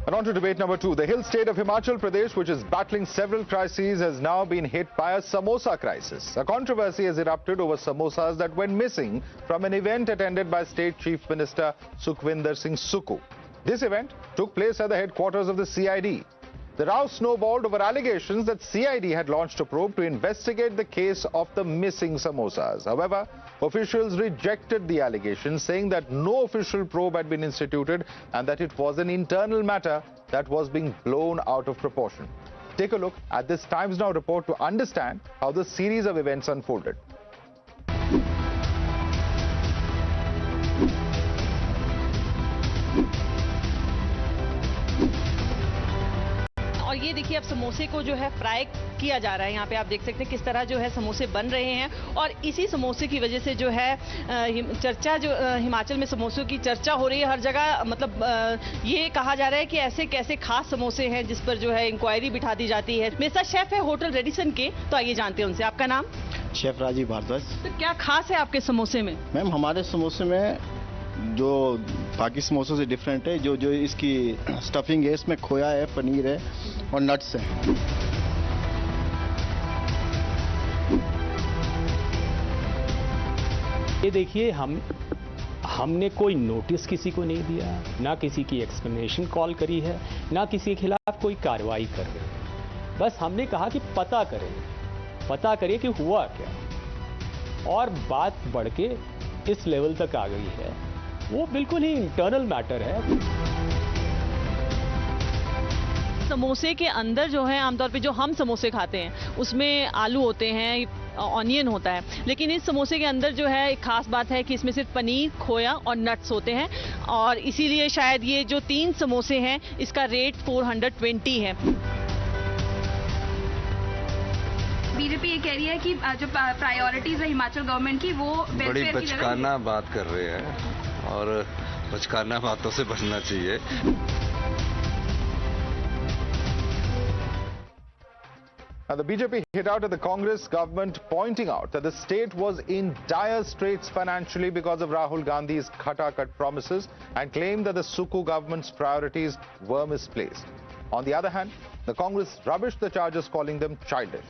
And on to debate number 2. The hill state of Himachal Pradesh, which is battling several crises, has now been hit by a samosa crisis. A controversy has erupted over samosas that went missing from an event attended by State Chief Minister Sukhvinder Singh Sukhu. This event took place at the headquarters of the CID. The row snowballed over allegations that CID had launched a probe to investigate the case of the missing samosas. However, officials rejected the allegations, saying that no official probe had been instituted and that it was an internal matter that was being blown out of proportion. Take a look at this Times Now report to understand how the series of events unfolded. और ये देखिए अब समोसे को जो है fry किया जा रहा है। यहाँ पे आप देख सकते हैं किस तरह जो है समोसे बन रहे हैं और इसी समोसे की वजह से जो है चर्चा जो हिमाचल में समोसों की चर्चा हो रही है हर जगह। मतलब ये कहा जा रहा है कि ऐसे कैसे खास समोसे हैं जिस पर जो है इंक्वायरी बिठा दी जाती है। मेरे साथ शेफ है होटल रेडिसन के, तो आइए जानते हैं उनसे। आपका नाम? शेफ राजीव भारद्वाज। तो क्या खास है आपके समोसे में? मैम हमारे समोसे में जो बाकी समोसों से डिफरेंट है, जो इसकी स्टफिंग है, इसमें खोया है, पनीर है और नट्स हैं। ये देखिए हमने कोई नोटिस किसी को नहीं दिया, ना किसी की एक्सप्लेनेशन कॉल करी है, ना किसी के खिलाफ कोई कार्रवाई कर रहे हैं। बस हमने कहा कि पता करें कि हुआ क्या, और बात बढ़ के इस लेवल तक आ गई है। वो बिल्कुल ही इंटरनल मैटर है। समोसे के अंदर जो है आमतौर पे जो हम समोसे खाते हैं उसमें आलू होते हैं, ऑनियन होता है, लेकिन इस समोसे के अंदर जो है एक खास बात है कि इसमें सिर्फ पनीर, खोया और नट्स होते हैं और इसीलिए शायद ये जो 3 समोसे हैं इसका रेट 420 है। बीजेपी ये कह रही है कि जो प्रायोरिटीज है हिमाचल गवर्नमेंट की वो बड़ी बचकाना बात कर रहे हैं और बचकाना बातों से बचना चाहिए। Now, the BJP hit out at the Congress government, pointing out that the state was in dire straits financially because of Rahul Gandhi's khata-cut promises and claimed that the Sukhu government's priorities were misplaced. On the other hand, the Congress rubbished the charges, calling them childish.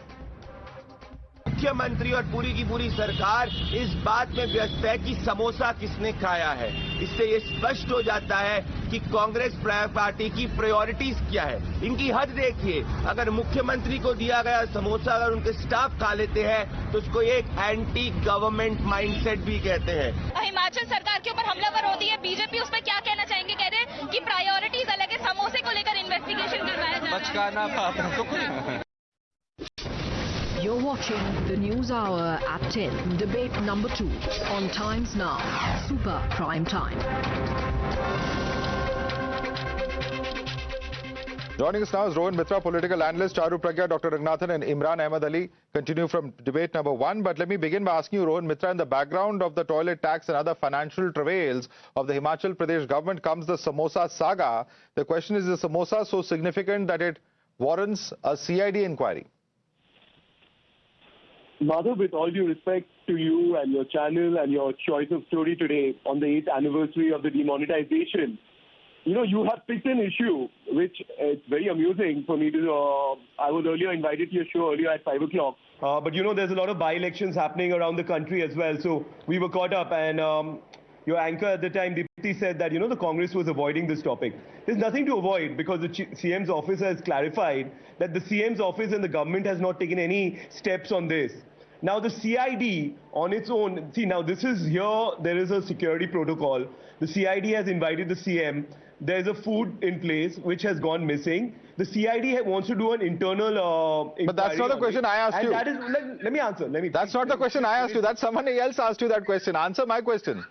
मुख्यमंत्री और पूरी की पूरी सरकार इस बात में व्यस्त है कि समोसा किसने खाया है। इससे ये स्पष्ट हो जाता है कि कांग्रेस पार्टी की प्रायोरिटीज क्या है। इनकी हद देखिए, अगर मुख्यमंत्री को दिया गया समोसा अगर उनके स्टाफ खा लेते हैं तो उसको एक एंटी गवर्नमेंट माइंडसेट भी कहते हैं। हिमाचल सरकार के ऊपर हमलावर होती है बीजेपी, उस पर क्या कहना चाहेंगे? कह रहे हैं कि प्रायोरिटीज अलग है, समोसे को लेकर इन्वेस्टिगेशन करवाया जा रहा है। बचकाना बात। You're watching the News Hour at 10, debate number 2 on Times Now, Super Prime Time. Joining us now is Rohan Mitra, political analyst, Charu Pragya, Dr. Ragnathan and Imran Ahmed Ali. Continue from debate number 1. But let me begin by asking you, Rohan Mitra, in the background of the toilet tax and other financial travails of the Himachal Pradesh government comes the samosa saga. The question is the samosa so significant that it warrants a CID inquiry? Madhav, with all due respect to you and your channel and your choice of story today on the 8th anniversary of the demonetization, you have picked an issue which it's very amusing for me to. I was earlier invited to your show earlier at 5 o'clock. But there's a lot of by-elections happening around the country as well. So we were caught up and your anchor at the time, Dipti, said that, the Congress was avoiding this topic. There's nothing to avoid because the CM's office has clarified that the CM's office and the government has not taken any steps on this. Now the CID on its own, see now this is here, there is a security protocol. The CID has invited the CM. There's a food in place which has gone missing. The CID wants to do an internal inquiry. But that's not the question I asked you. That is, let me answer. That's not the question I asked you. That's someone else asked you that question. Answer my question.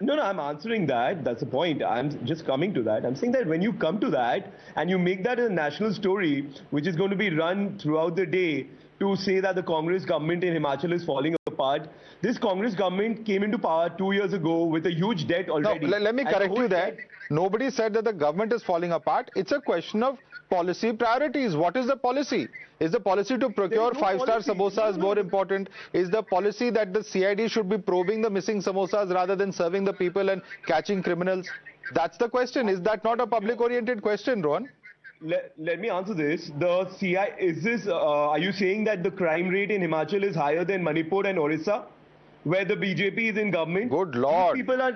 No, I'm answering that. That's the point. I'm just coming to that. I'm saying that when you come to that and you make that a national story, which is going to be run throughout the day to say that the Congress government in Himachal is falling apart. This Congress government came into power 2 years ago with a huge debt already. No, let me correct you there. Nobody said that the government is falling apart. It's a question of policy priorities. What is the policy? Is the policy to procure five-star samosas more important? Is the policy that the CID should be probing the missing samosas rather than serving the people and catching criminals? That's the question. Is that not a public-oriented question, Rohan? Let me answer this. The are you saying that the crime rate in Himachal is higher than Manipur and Orissa, where the BJP is in government? Good Lord. These people are...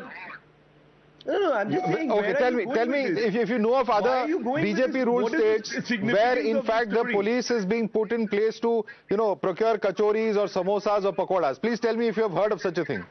No, I'm just saying, okay, tell me if you know of other BJP-ruled states where in fact the police is being put in place to, procure kachoris or samosas or pakoras. Please tell me if you have heard of such a thing.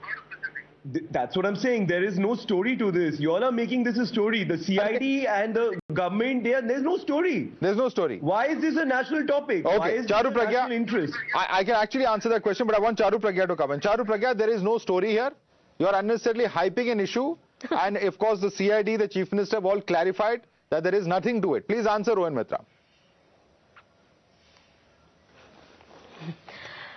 That's what I'm saying. There is no story to this. You all are making this a story. The CID and the government, there's no story. There's no story. Why is this a national topic? Okay, why is Charu this a Pragya, national interest? I can actually answer that question, but I want Charu Pragya to come in. Charu Pragya, there is no story here. You are unnecessarily hyping an issue. And of course, the CID, the Chief Minister have all clarified that there is nothing to it. Please answer, Rohan Mitra.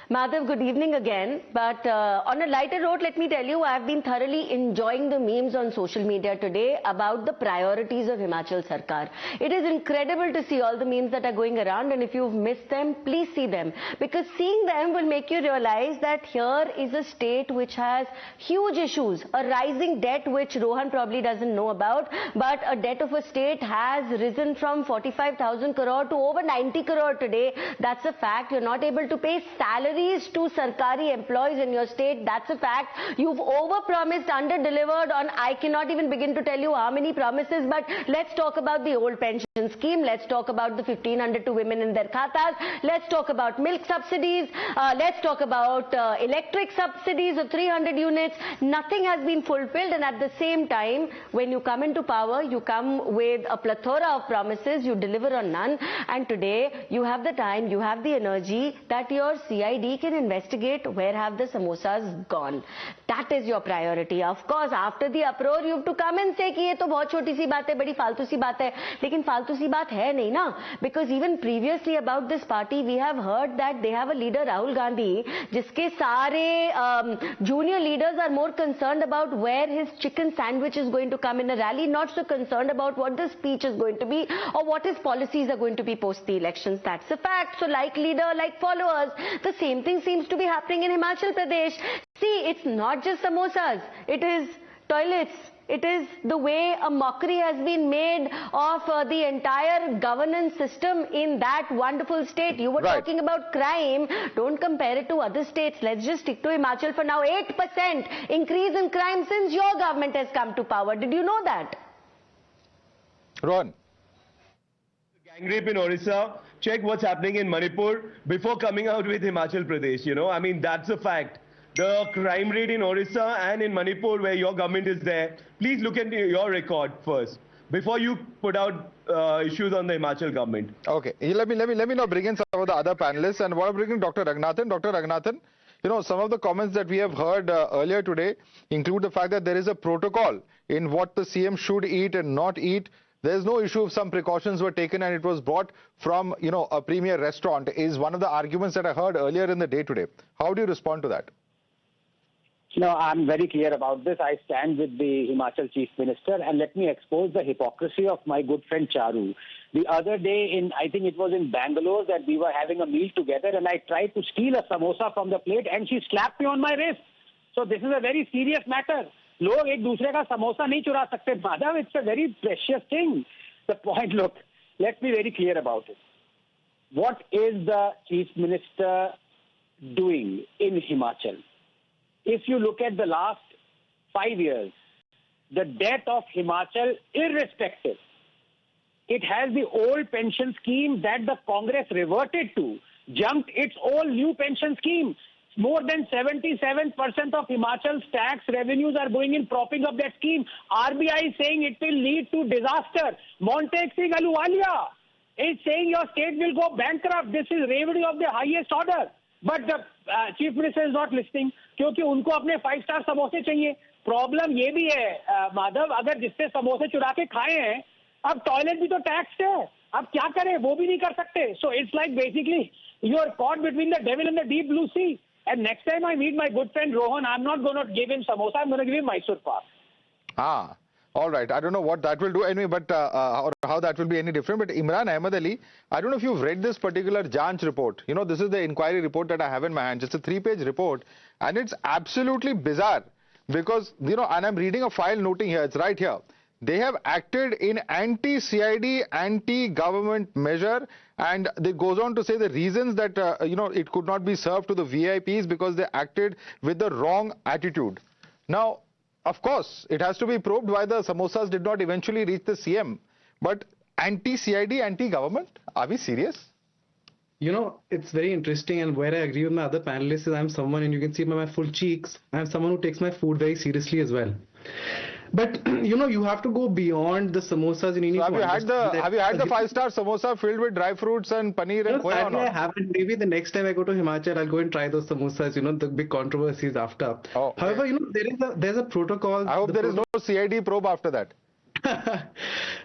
Madhav, good evening again. But on a lighter note, let me tell you, I've been thoroughly enjoying the memes on social media today about the priorities of Himachal Sarkar. It is incredible to see all the memes that are going around, and if you've missed them, please see them. Because seeing them will make you realize that here is a state which has huge issues. A rising debt, which Rohan probably doesn't know about, but a debt of a state has risen from 45,000 crore to over 90 crore today. That's a fact. You're not able to pay salaries to Sarkari employees in your state. That's a fact. You've overpromised, under-delivered on, I cannot even begin to tell you how many promises, but let's talk about the old pension scheme. Let's talk about the 1,500 to women in their khatas. Let's talk about milk subsidies. Let's talk about electric subsidies of 300 units. Nothing has been fulfilled, and at the same time, when you come into power, you come with a plethora of promises. You deliver on none. And today, you have the time, you have the energy that your CID can investigate where have the samosas gone. That is your priority. Of course, after the uproar, you have to come and say कि ये तो बहुत छोटी सी बात है, बड़ी फालतू सी बात है. लेकिन फालतू सी बात है नहीं ना. Because even previously about this party, we have heard that they have a leader, Rahul Gandhi, जिसके सारे junior leaders are more concerned about where his chicken sandwich is going to come in a rally, not so concerned about what the speech is going to be or what his policies are going to be post the elections. That's a fact. So like leader, like followers, the same thing seems to be happening in Himachal Pradesh. See, it's not just samosas. It is toilets. It is the way a mockery has been made of the entire governance system in that wonderful state. You were talking about crime. Don't compare it to other states. Let's just stick to Himachal for now. 8% increase in crime since your government has come to power. Did you know that? Rohan. Gang rape in Orissa. Check what's happening in Manipur before coming out with Himachal Pradesh. I mean, that's a fact. The crime rate in Orissa and in Manipur, where your government is there, please look at your record first before you put out issues on the Himachal government. Okay, let me now bring in some of the other panelists, and I want to bring in Dr. Raghunathan. Dr. Raghunathan, some of the comments that we have heard earlier today include the fact that there is a protocol in what the CM should eat and not eat. There's no issue if some precautions were taken and it was brought from, a premier restaurant, is one of the arguments that I heard earlier in the day today. How do you respond to that? No, I'm very clear about this. I stand with the Himachal Chief Minister, and let me expose the hypocrisy of my good friend Charu. The other day, I think it was in Bangalore, that we were having a meal together, and I tried to steal a samosa from the plate, and she slapped me on my wrist. So this is a very serious matter. लोग एक दूसरे का समोसा नहीं चुरा सकते, Madhav. It's a very precious thing. The point, look, let's be very clear about it. What is the Chief Minister doing in Himachal? If you look at the last 5 years, the debt of Himachal, irrespective, it has the old pension scheme that the Congress reverted to, jumped its old new pension scheme. More than 77% of Himachal's tax revenues are going in propping up that scheme. RBI is saying it will lead to disaster. Montek Singh Ahluwalia is saying your state will go bankrupt. This is revenue of the highest order. But the Chief Minister is not listening क्योंकि उनको अपने 5-star समोसे चाहिए. Problem ये भी है माधव, अगर जिससे समोसे चुरा के खाए हैं, अब टॉयलेट भी तो टैक्स है. अब क्या करें, वो भी नहीं कर सकते. So it's like basically you are caught between the devil and the deep blue sea. And next time I meet my good friend Rohan, I'm not going to give him samosa, I'm going to give him Mysore Pak. All right. I don't know what that will do anyway, but or how that will be any different. But Imran Ahmed Ali, I don't know if you've read this particular Janch report. You know, this is the inquiry report that I have in my hands. It's a 3-page report, and it's absolutely bizarre because, you know, and I'm reading a file noting here. It's right here. They have acted in anti-CID, anti-government measure, and it goes on to say the reasons that, you know, it could not be served to the VIPs because they acted with the wrong attitude. Now, of course, it has to be probed why the samosas did not eventually reach the CM. But anti-CID, anti-government? Are we serious? You know, it's very interesting, and where I agree with my other panelists is I'm someone, and you can see by my full cheeks, I'm someone who takes my food very seriously as well. But, you know, you have to go beyond the samosas. And you need so to have you had the 5-star samosa filled with dry fruits and paneer and khoya or not? I haven't. Maybe the next time I go to Himachal, I'll go and try those samosas. You know, the big controversies after. Oh, okay. However, you know, there's a protocol. I hope there is no CID probe after that.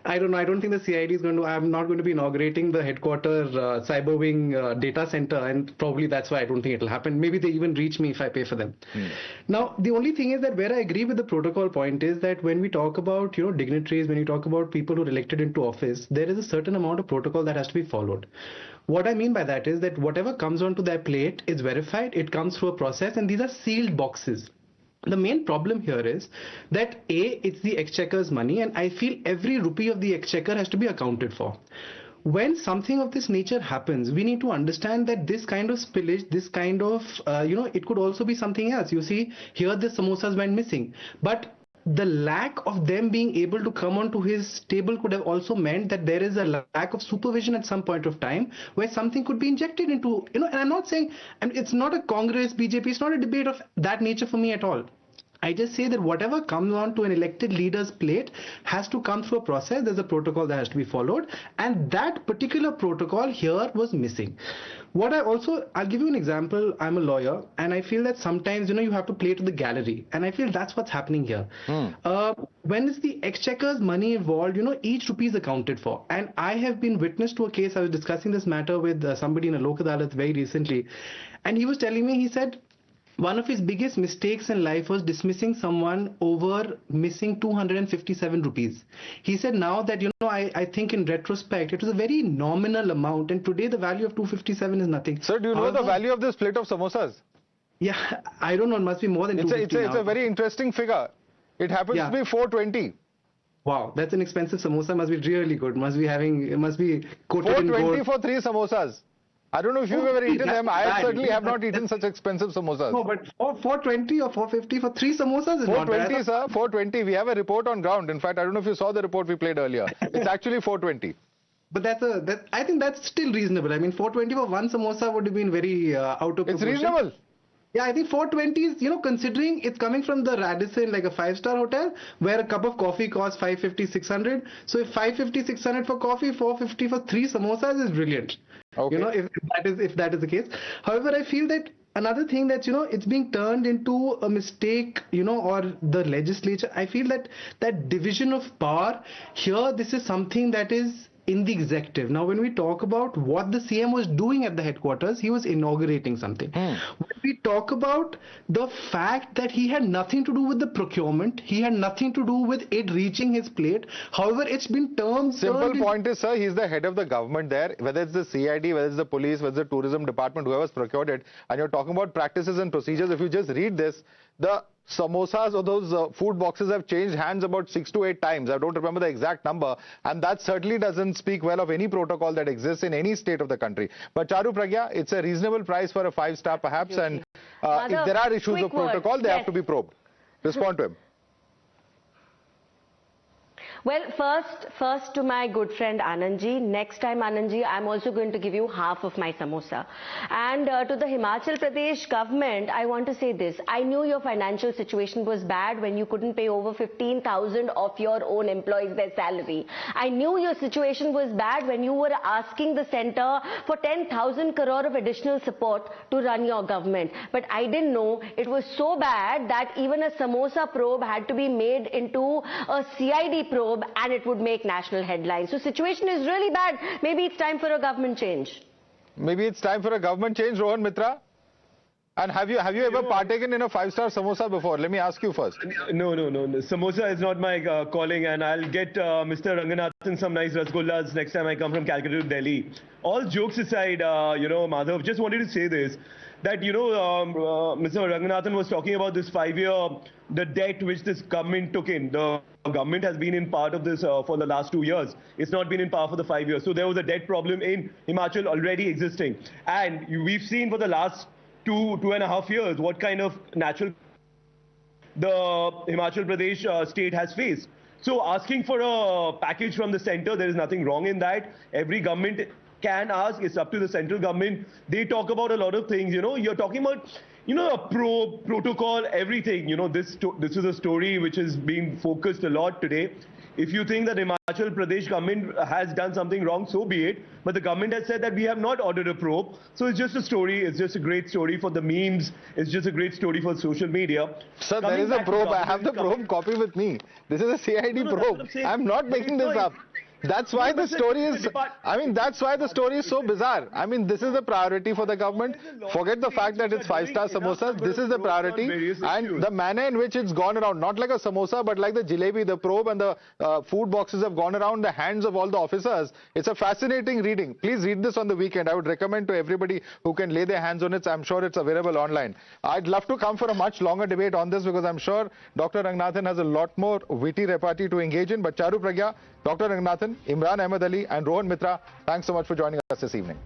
I don't know. I don't think the CID is going to. I'm not going to be inaugurating the headquarter cyber wing data center, and probably that's why I don't think it'll happen. Maybe they even reach me if I pay for them. Now, the only thing is that where I agree with the protocol point is that when we talk about, you know, dignitaries, when you talk about people who are elected into office, there is a certain amount of protocol that has to be followed. What I mean by that is that whatever comes onto their plate is verified. It comes through a process, and these are sealed boxes. The main problem here is that it's the exchequer's money, and I feel every rupee of the exchequer has to be accounted for. When something of this nature happens, we need to understand that this kind of spillage, this kind of, you know, it could also be something else. You see, here the samosas went missing, but the lack of them being able to come onto his table could have also meant that there is a lack of supervision at some point of time where something could be injected into, you know, and I'm not saying, and it's not a Congress, BJP, it's not a debate of that nature for me at all. I just say that whatever comes on to an elected leader's plate has to come through a process. There's a protocol that has to be followed, and that particular protocol here was missing. I'll give you an example. I'm a lawyer, and I feel that sometimes, you know, you have to play to the gallery, and I feel that's what's happening here. When is the exchequer's money involved, you know, each rupee is accounted for. And I have been witness to a case. I was discussing this matter with somebody in a Lok Adalat very recently, and he was telling me, he said, one of his biggest mistakes in life was dismissing someone over missing 257 rupees. He said now that, you know, I think in retrospect, it was a very nominal amount, and today the value of 257 is nothing. Sir, do you know the value of this plate of samosas? Yeah, I don't know. It must be more than 250 It's a very interesting figure. It happens to be 420. Wow, that's an expensive samosa. Must be really good. It must be coated in gold. 420 for 3 samosas. I don't know if you've ever eaten them. I certainly have not eaten such expensive samosas. No, but 420 or 450 for 3 samosas is 420, not bad. sir. 420. We have a report on ground. In fact, I don't know if you saw the report we played earlier. It's actually 420. But I think that's still reasonable. I mean, 420 for one samosa would have been very out of proportion. It's reasonable. Yeah, I think 420 is, you know, considering it's coming from the Radisson, like a 5-star hotel, where a cup of coffee costs 550, 600. So if 550, 600 for coffee, 450 for 3 samosas is brilliant. Okay. You know, if that is the case. However, I feel that another thing that, you know, it's being turned into a mistake, you know, or the legislature. I feel that that division of power here, this is something that is in the executive. Now, when we talk about what the CM was doing at the headquarters, he was inaugurating something. When we talk about the fact that he had nothing to do with the procurement, he had nothing to do with it reaching his plate. However, it's been termed... Simple point is, sir, he's the head of the government there, whether it's the CID, whether it's the police, whether it's the tourism department, whoever's procured it, and you're talking about practices and procedures. If you just read this, the samosas or those food boxes have changed hands about 6 to 8 times. I don't remember the exact number, and that certainly doesn't speak well of any protocol that exists in any state of the country. But Charu Pragya, it's a reasonable price for a 5-star perhaps, and if there are issues of protocol, they have to be probed. Respond to him. Well, first to my good friend Anandji. Next time, Anandji, I'm also going to give you half of my samosa. And to the Himachal Pradesh government, I want to say this. I knew your financial situation was bad when you couldn't pay over 15,000 of your own employees their salary. I knew your situation was bad when you were asking the centre for 10,000 crore of additional support to run your government. But I didn't know it was so bad that even a samosa probe had to be made into a CID probe, and it would make national headlines. So situation is really bad. Maybe it's time for a government change. Maybe it's time for a government change, Rohan Mitra? And have you ever partaken in a 5-star samosa before? Let me ask you first. No. Samosa is not my calling, and I'll get Mr. Ranganathan some nice rasgullas next time I come from Calcutta to Delhi. All jokes aside, Madhav, just wanted to say this, that, Mr. Ranganathan was talking about this 5-year, the debt which this government took in. The government has been in part of this for the last 2 years. It's not been in power for the 5 years. So there was a debt problem in Himachal already existing. And we've seen for the last 2.5 years what kind of natural the Himachal Pradesh state has faced. So asking for a package from the center, there is nothing wrong in that. Every government can ask. It's up to the central government. They talk about a lot of things. You're talking about a protocol, everything. This is a story which is being focused a lot today. If you think that Himachal Pradesh government has done something wrong, so be it. But the government has said that we have not ordered a probe. So it's just a story. It's just a great story for the memes. It's just a great story for social media. Sir, there is a probe. I have the probe copy with me. This is a CID probe. I'm not making this up. That's why the story is, that's why the story is so bizarre. This is the priority for the government. Forget the fact that it's 5-star samosas. This is the priority. And the manner in which it's gone around, not like a samosa, but like the jalebi, the probe and the food boxes have gone around the hands of all the officers. It's a fascinating reading. Please read this on the weekend. I would recommend to everybody who can lay their hands on it. I'm sure it's available online. I'd love to come for a much longer debate on this because I'm sure Dr. Ranganathan has a lot more witty repartee to engage in. But Charu Pragya, Dr. Ranganathan, Imran Ahmed Ali and Rohan Mitra, thanks so much for joining us this evening.